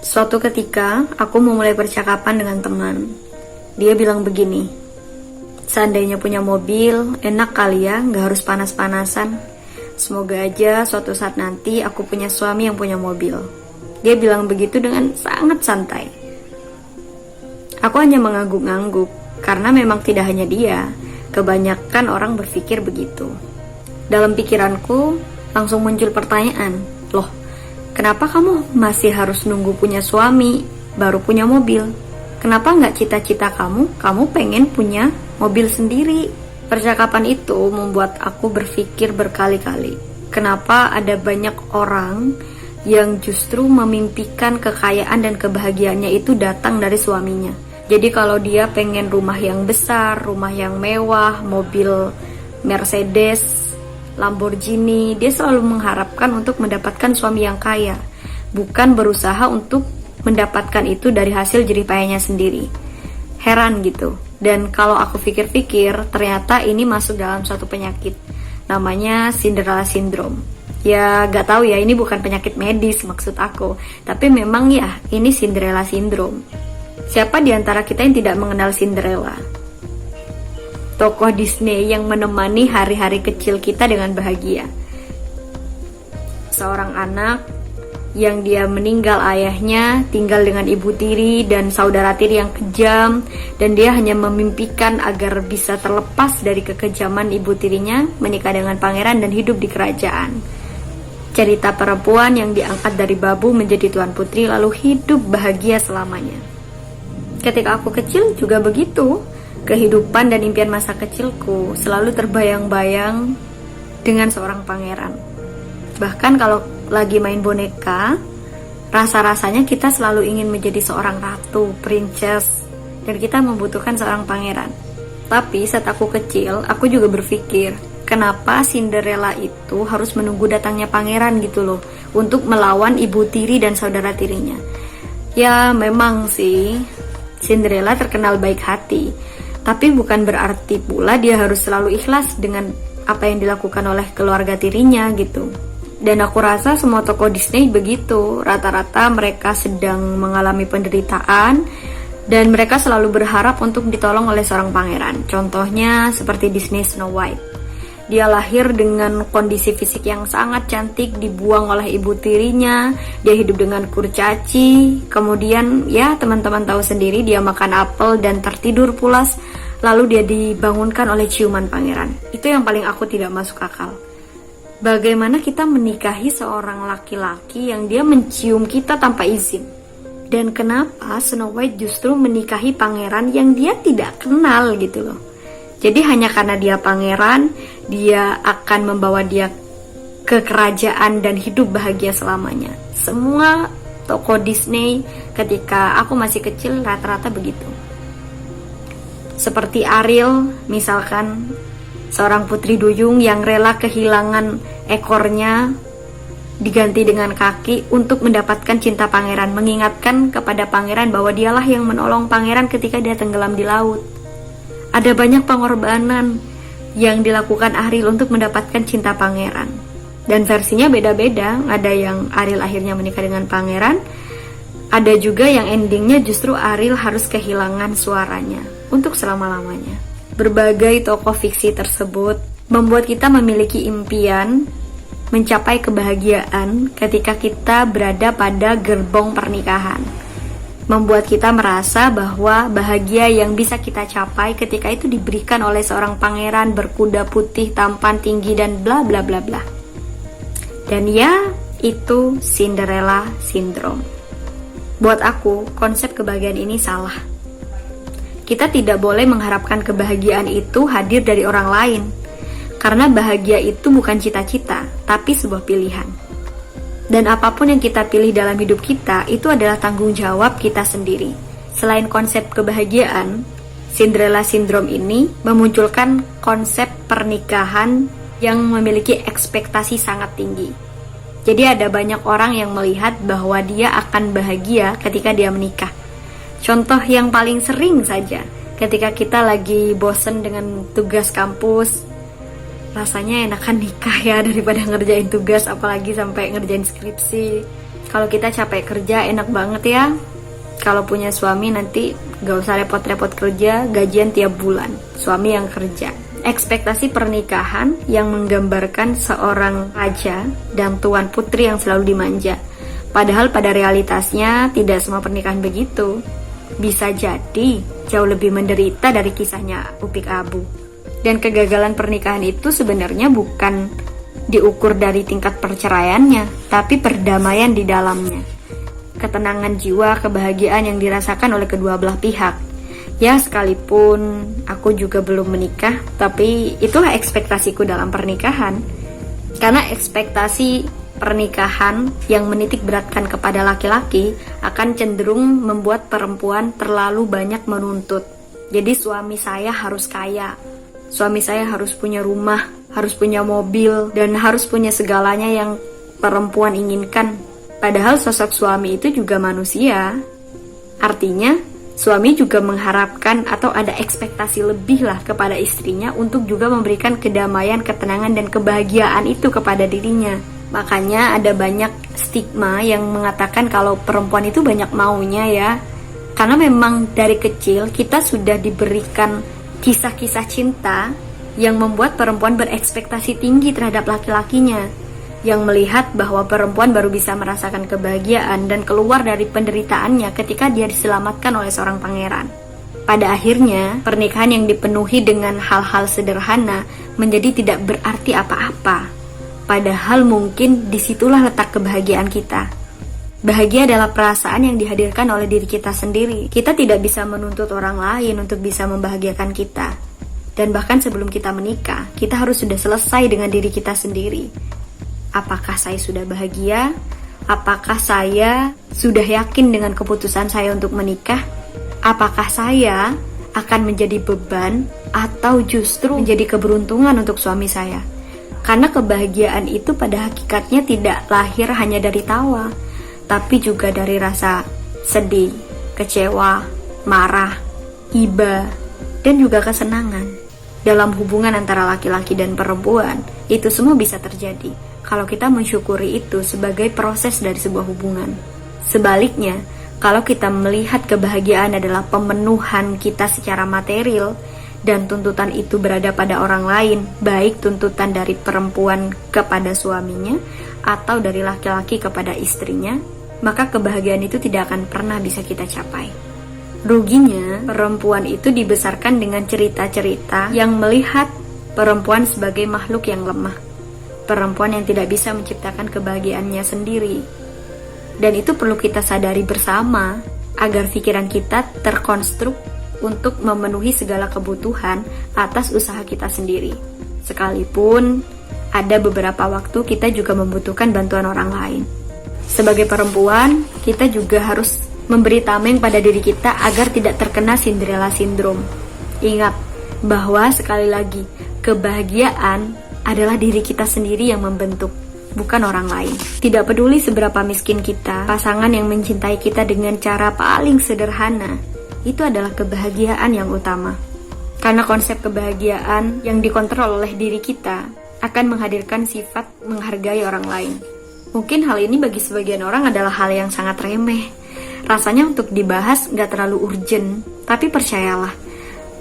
Suatu ketika, aku memulai percakapan dengan teman. Dia bilang begini, seandainya punya mobil, enak kali ya, gak harus panas-panasan. Semoga aja suatu saat nanti aku punya suami yang punya mobil. Dia bilang begitu dengan sangat santai. Aku hanya mengangguk-angguk, karena memang tidak hanya dia, kebanyakan orang berpikir begitu. Dalam pikiranku, langsung muncul pertanyaan, loh, kenapa kamu masih harus nunggu punya suami, baru punya mobil? Kenapa nggak cita-cita kamu pengen punya mobil sendiri? Percakapan itu membuat aku berpikir berkali-kali. Kenapa ada banyak orang yang justru memimpikan kekayaan dan kebahagiaannya itu datang dari suaminya. Jadi kalau dia pengen rumah yang besar, rumah yang mewah, mobil Mercedes, Lamborghini, dia selalu mengharapkan untuk mendapatkan suami yang kaya, bukan berusaha untuk mendapatkan itu dari hasil jerih payahnya sendiri. Heran gitu. Dan kalau aku pikir-pikir, ternyata ini masuk dalam suatu penyakit, namanya Cinderella Syndrome. Ya gak tahu ya, ini bukan penyakit medis maksud aku, tapi memang ya ini Cinderella Syndrome. Siapa di antara kita yang tidak mengenal Cinderella? Tokoh Disney yang menemani hari-hari kecil kita dengan bahagia. Seorang anak yang dia meninggal ayahnya, tinggal dengan ibu tiri dan saudara tiri yang kejam, dan dia hanya memimpikan agar bisa terlepas dari kekejaman ibu tirinya, menikah dengan pangeran dan hidup di kerajaan. Cerita perempuan yang diangkat dari babu menjadi tuan putri lalu hidup bahagia selamanya. Ketika aku kecil juga begitu. Kehidupan dan impian masa kecilku selalu terbayang-bayang dengan seorang pangeran. Bahkan kalau lagi main boneka, rasa-rasanya kita selalu ingin menjadi seorang ratu, princess, dan kita membutuhkan seorang pangeran. Tapi saat aku kecil, aku juga berpikir, kenapa Cinderella itu harus menunggu datangnya pangeran gitu loh, untuk melawan ibu tiri dan saudara tirinya. Ya memang sih, Cinderella terkenal baik hati, tapi bukan berarti pula dia harus selalu ikhlas dengan apa yang dilakukan oleh keluarga tirinya gitu. Dan aku rasa semua tokoh Disney begitu. Rata-rata mereka sedang mengalami penderitaan dan mereka selalu berharap untuk ditolong oleh seorang pangeran. Contohnya seperti Disney Snow White. Dia lahir dengan kondisi fisik yang sangat cantik, dibuang oleh ibu tirinya, dia hidup dengan kurcaci, kemudian ya teman-teman tahu sendiri dia makan apel dan tertidur pulas, lalu dia dibangunkan oleh ciuman pangeran. Itu yang paling aku tidak masuk akal. Bagaimana kita menikahi seorang laki-laki yang dia mencium kita tanpa izin? Dan kenapa Snow White justru menikahi pangeran yang dia tidak kenal gitu loh? Jadi hanya karena dia pangeran, dia akan membawa dia ke kerajaan dan hidup bahagia selamanya. Semua tokoh Disney ketika aku masih kecil rata-rata begitu. Seperti Ariel, misalkan seorang putri duyung yang rela kehilangan ekornya diganti dengan kaki untuk mendapatkan cinta pangeran, mengingatkan kepada pangeran bahwa dialah yang menolong pangeran ketika dia tenggelam di laut. Ada banyak pengorbanan yang dilakukan Ariel untuk mendapatkan cinta pangeran. Dan versinya beda-beda. Ada yang Ariel akhirnya menikah dengan pangeran. Ada juga yang endingnya justru Ariel harus kehilangan suaranya untuk selama-lamanya. Berbagai tokoh fiksi tersebut membuat kita memiliki impian mencapai kebahagiaan ketika kita berada pada gerbong pernikahan. Membuat kita merasa bahwa bahagia yang bisa kita capai ketika itu diberikan oleh seorang pangeran berkuda putih, tampan, tinggi, dan bla bla bla bla. Dan ya, itu Cinderella Syndrome. Buat aku, konsep kebahagiaan ini salah. Kita tidak boleh mengharapkan kebahagiaan itu hadir dari orang lain, karena bahagia itu bukan cita-cita, tapi sebuah pilihan. Dan apapun yang kita pilih dalam hidup kita, itu adalah tanggung jawab kita sendiri. Selain konsep kebahagiaan, Cinderella Syndrome ini memunculkan konsep pernikahan yang memiliki ekspektasi sangat tinggi. Jadi ada banyak orang yang melihat bahwa dia akan bahagia ketika dia menikah. Contoh yang paling sering saja, ketika kita lagi bosen dengan tugas kampus, rasanya enakan nikah ya daripada ngerjain tugas, apalagi sampai ngerjain skripsi. Kalau kita capek kerja enak banget ya. Kalau punya suami nanti gak usah repot-repot kerja, gajian tiap bulan. Suami yang kerja. Ekspektasi pernikahan yang menggambarkan seorang raja dan tuan putri yang selalu dimanja. Padahal pada realitasnya tidak semua pernikahan begitu. Bisa jadi jauh lebih menderita dari kisahnya Upik Abu. Dan kegagalan pernikahan itu sebenarnya bukan diukur dari tingkat perceraiannya, tapi perdamaian di dalamnya. Ketenangan jiwa, kebahagiaan yang dirasakan oleh kedua belah pihak. Ya, sekalipun aku juga belum menikah, tapi itulah ekspektasiku dalam pernikahan. Karena ekspektasi pernikahan yang menitik beratkan kepada laki-laki akan cenderung membuat perempuan terlalu banyak menuntut. Jadi suami saya harus kaya, suami saya harus punya rumah, harus punya mobil, dan harus punya segalanya yang perempuan inginkan. Padahal sosok suami itu juga manusia. Artinya, suami juga mengharapkan atau ada ekspektasi lebih lah kepada istrinya untuk juga memberikan kedamaian, ketenangan, dan kebahagiaan itu kepada dirinya. Makanya ada banyak stigma yang mengatakan kalau perempuan itu banyak maunya ya. Karena memang dari kecil kita sudah diberikan kisah-kisah cinta yang membuat perempuan berekspektasi tinggi terhadap laki-lakinya, yang melihat bahwa perempuan baru bisa merasakan kebahagiaan dan keluar dari penderitaannya ketika dia diselamatkan oleh seorang pangeran. Pada akhirnya, pernikahan yang dipenuhi dengan hal-hal sederhana menjadi tidak berarti apa-apa. Padahal mungkin disitulah letak kebahagiaan kita. Bahagia adalah perasaan yang dihadirkan oleh diri kita sendiri. Kita tidak bisa menuntut orang lain untuk bisa membahagiakan kita. Dan bahkan sebelum kita menikah, kita harus sudah selesai dengan diri kita sendiri. Apakah saya sudah bahagia? Apakah saya sudah yakin dengan keputusan saya untuk menikah? Apakah saya akan menjadi beban atau justru menjadi keberuntungan untuk suami saya? Karena kebahagiaan itu pada hakikatnya tidak lahir hanya dari tawa, tapi juga dari rasa sedih, kecewa, marah, iba, dan juga kesenangan. Dalam hubungan antara laki-laki dan perempuan, itu semua bisa terjadi kalau kita mensyukuri itu sebagai proses dari sebuah hubungan. Sebaliknya, kalau kita melihat kebahagiaan adalah pemenuhan kita secara material dan tuntutan itu berada pada orang lain, baik tuntutan dari perempuan kepada suaminya atau dari laki-laki kepada istrinya, maka kebahagiaan itu tidak akan pernah bisa kita capai. Ruginya, perempuan itu dibesarkan dengan cerita-cerita yang melihat perempuan sebagai makhluk yang lemah, perempuan yang tidak bisa menciptakan kebahagiaannya sendiri. Dan itu perlu kita sadari bersama agar pikiran kita terkonstruk untuk memenuhi segala kebutuhan atas usaha kita sendiri. Sekalipun ada beberapa waktu kita juga membutuhkan bantuan orang lain. Sebagai perempuan, kita juga harus memberi tameng pada diri kita agar tidak terkena Cinderella Syndrome. Ingat bahwa sekali lagi, kebahagiaan adalah diri kita sendiri yang membentuk, bukan orang lain. Tidak peduli seberapa miskin kita, pasangan yang mencintai kita dengan cara paling sederhana, itu adalah kebahagiaan yang utama. Karena konsep kebahagiaan yang dikontrol oleh diri kita akan menghadirkan sifat menghargai orang lain. Mungkin hal ini bagi sebagian orang adalah hal yang sangat remeh. Rasanya untuk dibahas gak terlalu urgent, tapi percayalah,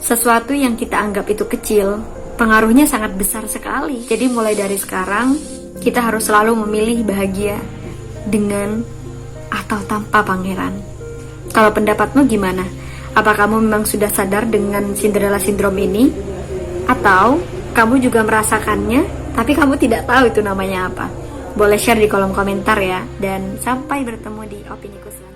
sesuatu yang kita anggap itu kecil, pengaruhnya sangat besar sekali. Jadi mulai dari sekarang, kita harus selalu memilih bahagia dengan atau tanpa pangeran. Kalau pendapatmu gimana? Apa kamu memang sudah sadar dengan Cinderella Syndrome ini? Atau kamu juga merasakannya, tapi kamu tidak tahu itu namanya apa? Boleh share di kolom komentar ya. Dan sampai bertemu di opiniku selanjutnya.